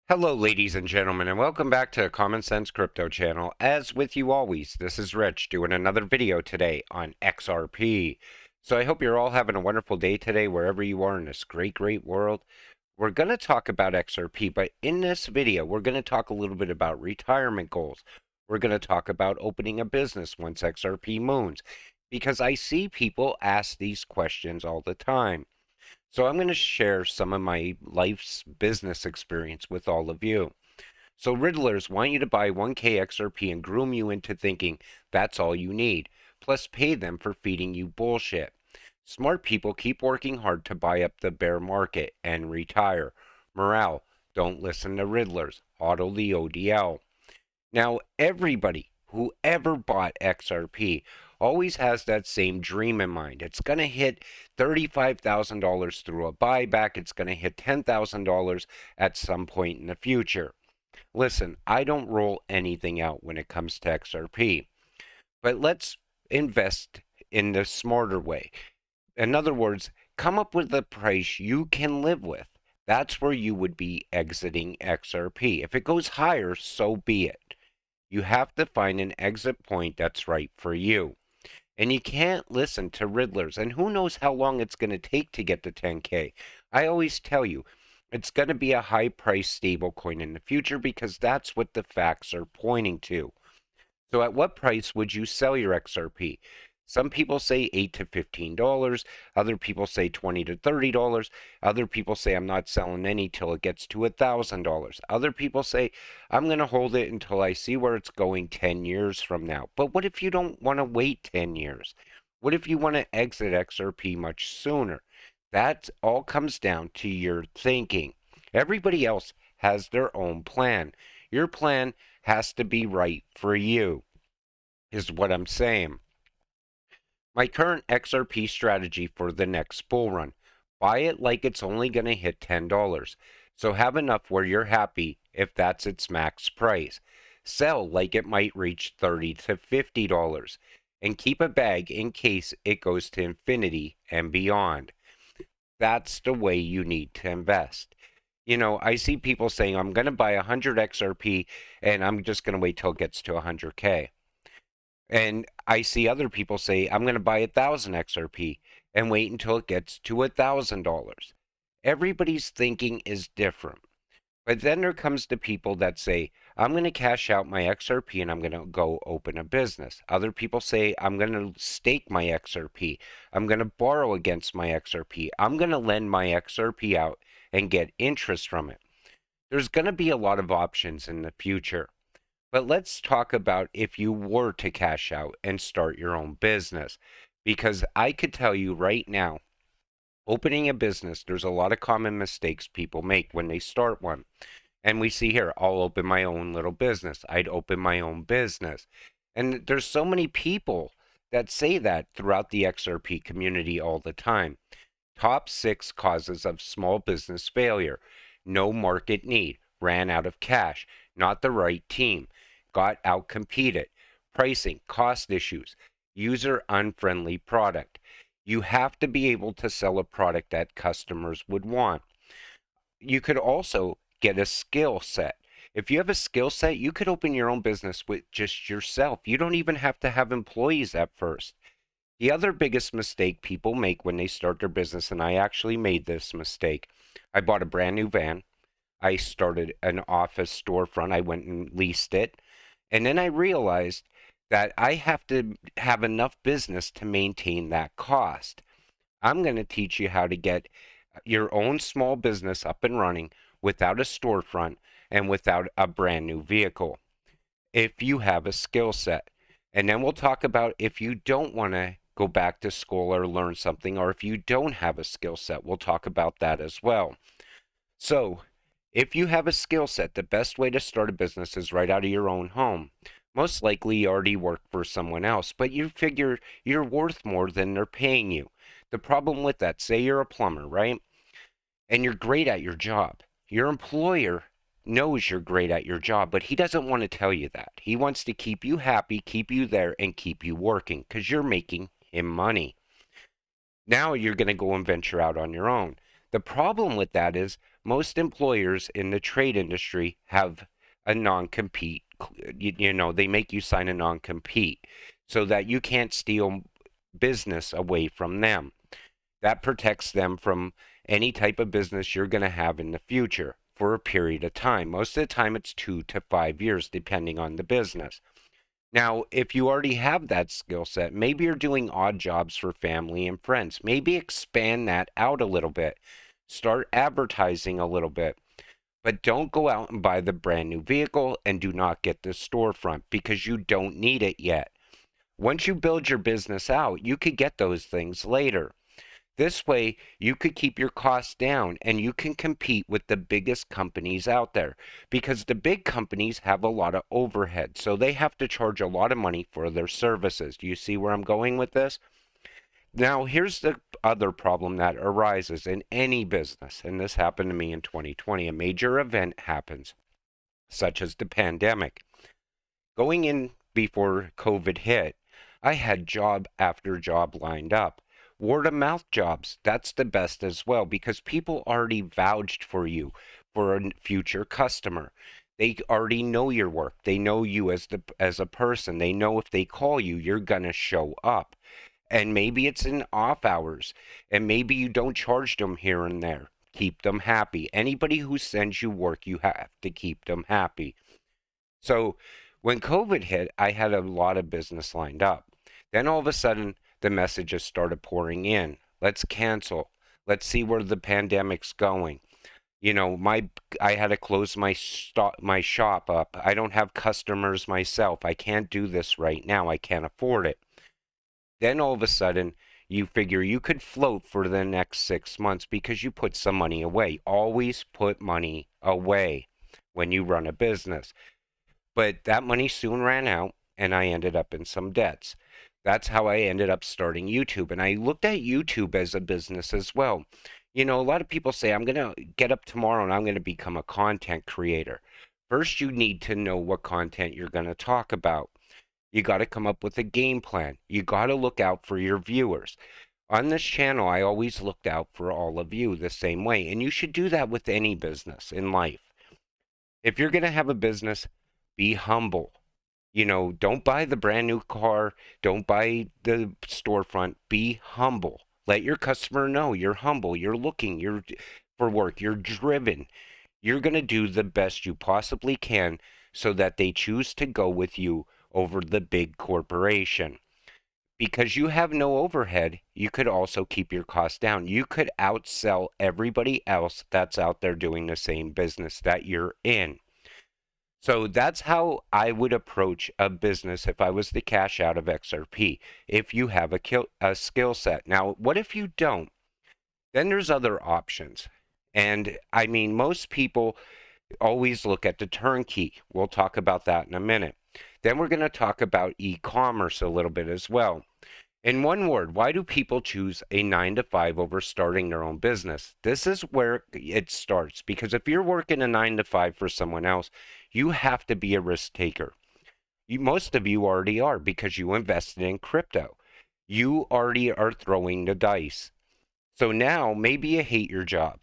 Hello, ladies and gentlemen, and welcome back to Common Sense Crypto Channel. As with you always, this is Rich doing another video today on XRP. So I hope you're all having a wonderful day today, wherever you are in this great, great world. We're going to talk about XRP, but in this video, we're going to talk a little bit about retirement goals. We're going to talk about opening a business once XRP moons, because I see people ask these questions all the time. So I'm going to share some of my life's business experience with all of you. So Riddlers want you to buy 1K XRP and groom you into thinking that's all you need, plus pay them for feeding you bullshit. Smart people keep working hard to buy up the bear market and retire. Morale, don't listen to Riddlers. Auto the ODL. Now, everybody who ever bought XRP always has that same dream in mind. It's going to hit $35,000 through a buyback. It's going to hit $10,000 at some point in the future. Listen, I don't roll anything out when it comes to XRP, but let's invest in the smarter way. In other words, come up with a price you can live with. That's where you would be exiting XRP. If it goes higher, so be it. You have to find an exit point that's right for you. And you can't listen to Riddlers. And who knows how long it's going to take to get to 10K. I always tell you, it's going to be a high price stable coin in the future because that's what the facts are pointing to. So at what price would you sell your XRP? Some people say $8 to $15. Other people say $20 to $30. Other people say I'm not selling any till it gets to $1,000. Other people say I'm going to hold it until I see where it's going 10 years from now. But what if you don't want to wait 10 years? What if you want to exit XRP much sooner? That all comes down to your thinking. Everybody else has their own plan. Your plan has to be right for you, is what I'm saying. My current XRP strategy for the next bull run: buy it like it's only going to hit $10. So have enough where you're happy if that's its max price. Sell like it might reach $30 to $50. And keep a bag in case it goes to infinity and beyond. That's the way you need to invest. You know, I see people saying, I'm going to buy 100 XRP and I'm just going to wait till it gets to 100K. And I see other people say, I'm going to buy 1,000 XRP and wait until it gets to $1,000. Everybody's thinking is different. But then there comes the people that say, I'm going to cash out my XRP and I'm going to go open a business. Other people say, I'm going to stake my XRP. I'm going to borrow against my XRP. I'm going to lend my XRP out and get interest from it. There's going to be a lot of options in the future. But let's talk about if you were to cash out and start your own business. Because I could tell you right now, opening a business, there's a lot of common mistakes people make when they start one. And we see here, I'll open my own little business. I'd open my own business. And there's so many people that say that throughout the XRP community all the time. Top 6 causes of small business failure: no market need, ran out of cash, not the right team, got outcompeted, pricing, cost issues, user unfriendly product. You have to be able to sell a product that customers would want. You could also get a skill set. If you have a skill set, you could open your own business with just yourself. You don't even have to have employees at first. The other biggest mistake people make when they start their business, and I actually made this mistake, I bought a brand new van. I started an office storefront. I went and leased it. And then I realized that I have to have enough business to maintain that cost. I'm going to teach you how to get your own small business up and running without a storefront and without a brand new vehicle, if you have a skill set. And then we'll talk about if you don't want to go back to school or learn something, or if you don't have a skill set, we'll talk about that as well. So, if you have a skill set, the best way to start a business is right out of your own home. Most likely you already work for someone else, but you figure you're worth more than they're paying you. The problem with that, say you're a plumber, right? And you're great at your job. Your employer knows you're great at your job, but he doesn't want to tell you that. He wants to keep you happy, keep you there, and keep you working because you're making him money. Now you're going to go and venture out on your own. The problem with that is most employers in the trade industry have a non-compete. They make you sign a non-compete so that you can't steal business away from them. That protects them from any type of business you're going to have in the future for a period of time. Most of the time, it's 2 to 5 years, depending on the business. Now, if you already have that skill set, maybe you're doing odd jobs for family and friends. Maybe expand that out a little bit. Start advertising a little bit. But don't go out and buy the brand new vehicle, and do not get the storefront because you don't need it yet. Once you build your business out, you could get those things later. This way, you could keep your costs down and you can compete with the biggest companies out there, because the big companies have a lot of overhead, so they have to charge a lot of money for their services. Do you see where I'm going with this? Now, here's the other problem that arises in any business, and this happened to me in 2020. A major event happens, such as the pandemic. Going in before COVID hit, I had job after job lined up. Word of mouth jobs, that's the best as well, because people already vouched for you for a future customer. They already know your work. They know you as a person. They know if they call you, you're gonna show up. And maybe it's in off hours, and maybe you don't charge them here and there. Keep them happy. Anybody who sends you work, you have to keep them happy. So when COVID hit, I had a lot of business lined up. Then all of a sudden, the messages started pouring in. Let's cancel. Let's see where the pandemic's going. I had to close my shop up. I don't have customers myself. I can't do this right now. I can't afford it. Then all of a sudden, you figure you could float for the next 6 months because you put some money away. Always put money away when you run a business. But that money soon ran out, and I ended up in some debts. That's how I ended up starting YouTube. And I looked at YouTube as a business as well. A lot of people say, I'm going to get up tomorrow and I'm going to become a content creator. First, you need to know what content you're going to talk about. You got to come up with a game plan. You got to look out for your viewers. On this channel, I always looked out for all of you the same way. And you should do that with any business in life. If you're going to have a business, be humble. Don't buy the brand new car. Don't buy the storefront. Be humble. Let your customer know you're humble. You're looking for work. You're driven. You're going to do the best you possibly can so that they choose to go with you over the big corporation. Because you have no overhead, you could also keep your costs down. You could outsell everybody else that's out there doing the same business that you're in. So that's how I would approach a business if I was to cash out of XRP, if you have a skill set. Now, what if you don't? Then there's other options. And I mean, most people always look at the turnkey. We'll talk about that in a minute. Then we're going to talk about e-commerce a little bit as well. In one word, why do people choose a 9 to 5 over starting their own business? This is where it starts, because if you're working a 9 to 5 for someone else, you have to be a risk taker. Most of you already are, because you invested in crypto. You already are throwing the dice. So now maybe you hate your job.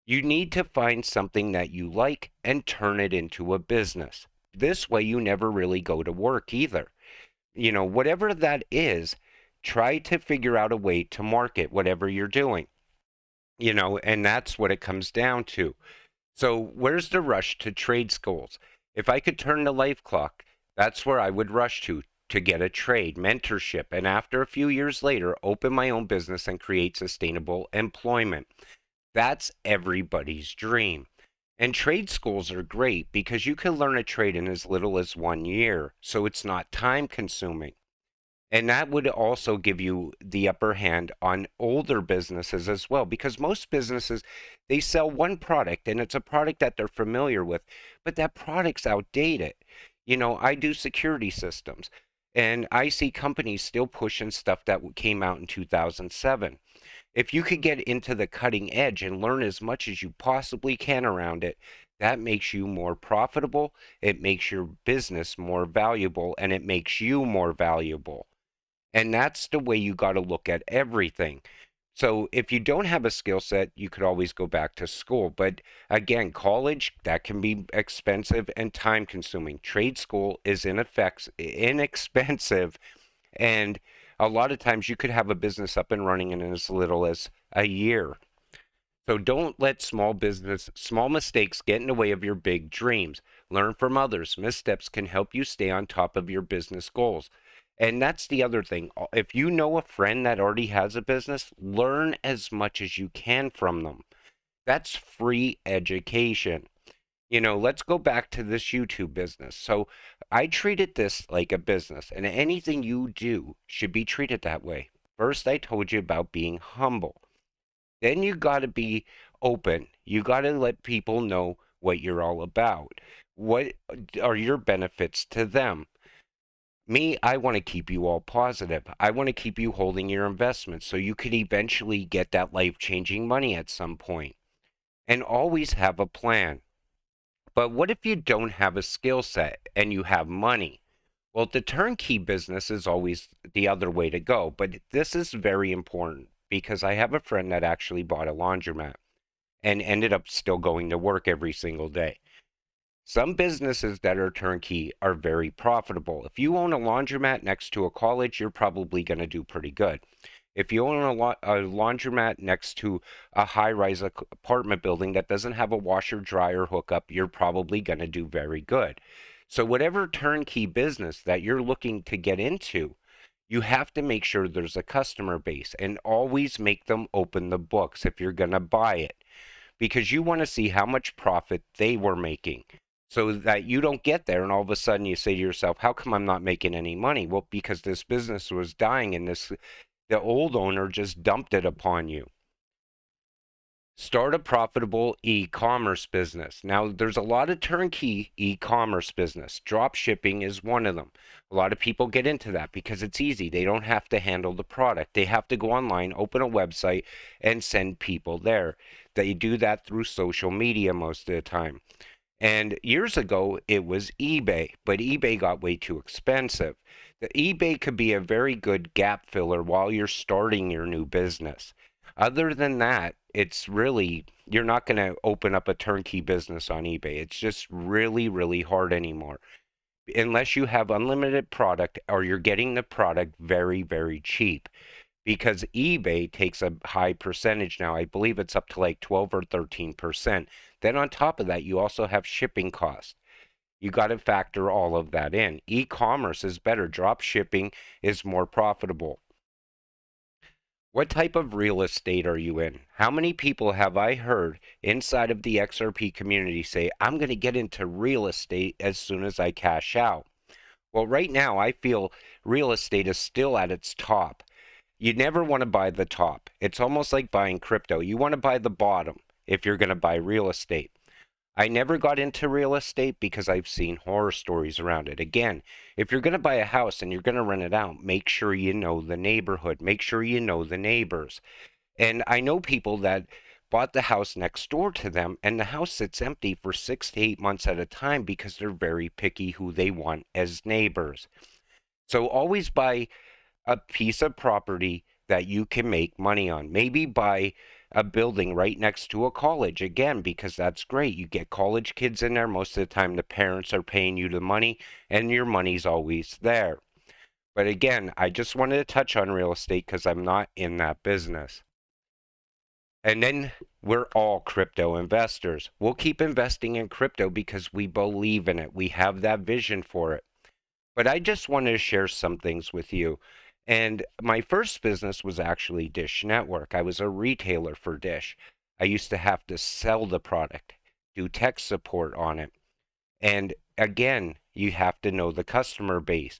You need to find something that you like and turn it into a business. This way you never really go to work either. Whatever that is, try to figure out a way to market whatever you're doing. And that's what it comes down to. So where's the rush to trade schools? If I could turn the life clock, that's where I would rush to get a trade, mentorship, and after a few years later, open my own business and create sustainable employment. That's everybody's dream. And trade schools are great because you can learn a trade in as little as 1 year, so it's not time consuming. And that would also give you the upper hand on older businesses as well, because most businesses, they sell one product and it's a product that they're familiar with, but that product's outdated. I do security systems and I see companies still pushing stuff that came out in 2007. If you could get into the cutting edge and learn as much as you possibly can around it, that makes you more profitable, it makes your business more valuable, and it makes you more valuable. And that's the way you got to look at everything. So if you don't have a skill set, you could always go back to school. But again, college, that can be expensive and time consuming. Trade school is inexpensive, and a lot of times you could have a business up and running in as little as a year. So don't let small mistakes get in the way of your big dreams. Learn from others. Missteps can help you stay on top of your business goals. And that's the other thing. If you know a friend that already has a business, learn as much as you can from them. That's free education. Let's go back to this YouTube business. So I treated this like a business, and anything you do should be treated that way. First, I told you about being humble. Then you got to be open. You got to let people know what you're all about. What are your benefits to them? Me, I want to keep you all positive. I want to keep you holding your investments so you could eventually get that life-changing money at some point. And always have a plan. But what if you don't have a skill set and you have money? Well, the turnkey business is always the other way to go. But this is very important because I have a friend that actually bought a laundromat and ended up still going to work every single day. Some businesses that are turnkey are very profitable. If you own a laundromat next to a college, you're probably going to do pretty good. If you own a laundromat next to a high-rise apartment building that doesn't have a washer-dryer hookup, you're probably going to do very good. So whatever turnkey business that you're looking to get into, you have to make sure there's a customer base and always make them open the books if you're going to buy it because you want to see how much profit they were making so that you don't get there and all of a sudden you say to yourself, how come I'm not making any money? Well, because this business was dying and the old owner just dumped it upon you. Start a profitable e-commerce business. Now, there's a lot of turnkey e-commerce business. Drop shipping is one of them. A lot of people get into that because it's easy. They don't have to handle the product. They have to go online, open a website, and send people there. They do that through social media most of the time. And years ago, it was eBay, but eBay got way too expensive. The eBay could be a very good gap filler while you're starting your new business. Other than that, it's really, you're not going to open up a turnkey business on eBay. It's just really, really hard anymore. Unless you have unlimited product or you're getting the product very, very cheap because eBay takes a high percentage now. I believe it's up to like 12 or 13%. Then on top of that, you also have shipping costs. You got to factor all of that in. E-commerce is better. Drop shipping is more profitable. What type of real estate are you in? How many people have I heard inside of the XRP community say, I'm going to get into real estate as soon as I cash out? Well, right now, I feel real estate is still at its top. You never want to buy the top. It's almost like buying crypto. You want to buy the bottom if you're going to buy real estate. I never got into real estate because I've seen horror stories around it. Again, if you're going to buy a house and you're going to rent it out, make sure you know the neighborhood. Make sure you know the neighbors. And I know people that bought the house next door to them and the house sits empty for 6 to 8 months at a time because they're very picky who they want as neighbors. So always buy a piece of property that you can make money on. Maybe buy a building right next to a college again, because that's great. You get college kids in there. Most of the time, the parents are paying you the money, and your money's always there. But again, I just wanted to touch on real estate because I'm not in that business. And then we're all crypto investors. We'll keep investing in crypto because we believe in it. We have that vision for it. But I just wanted to share some things with you. And my first business was actually Dish Network. I was a retailer for Dish. I used to have to sell the product, do tech support on it. And again, you have to know the customer base.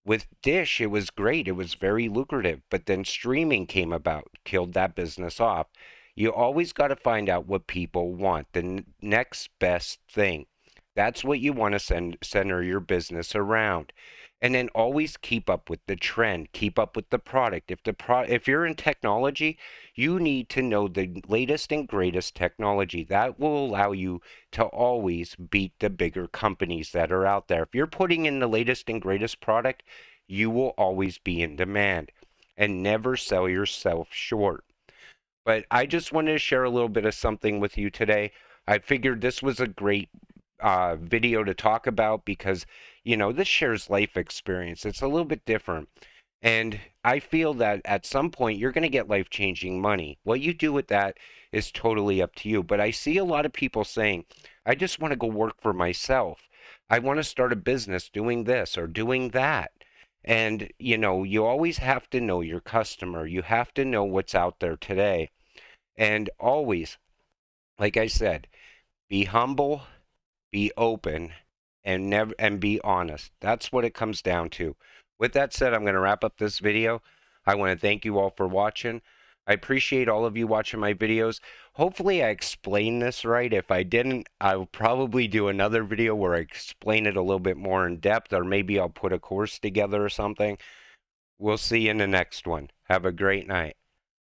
With Dish, it was great. It was very lucrative. But then streaming came about, killed that business off. You always got to find out what people want, the next best thing. That's what you want to center your business around. And then always keep up with the trend, keep up with the product. If you're in technology, you need to know the latest and greatest technology. That will allow you to always beat the bigger companies that are out there. If you're putting in the latest and greatest product, you will always be in demand. And never sell yourself short. But I just wanted to share a little bit of something with you today. I figured this was a great video to talk about because, this shares life experience. It's a little bit different. And I feel that at some point you're going to get life-changing money. What you do with that is totally up to you. But I see a lot of people saying, I just want to go work for myself. I want to start a business doing this or doing that. And, you always have to know your customer. You have to know what's out there today. And always, like I said, be humble, be open, and be honest. That's what it comes down to. With that said, I'm going to wrap up this video. I want to thank you all for watching. I appreciate all of you watching my videos. Hopefully I explained this right. If I didn't, I'll probably do another video where I explain it a little bit more in depth, or maybe I'll put a course together or something. We'll see you in the next one. Have a great night.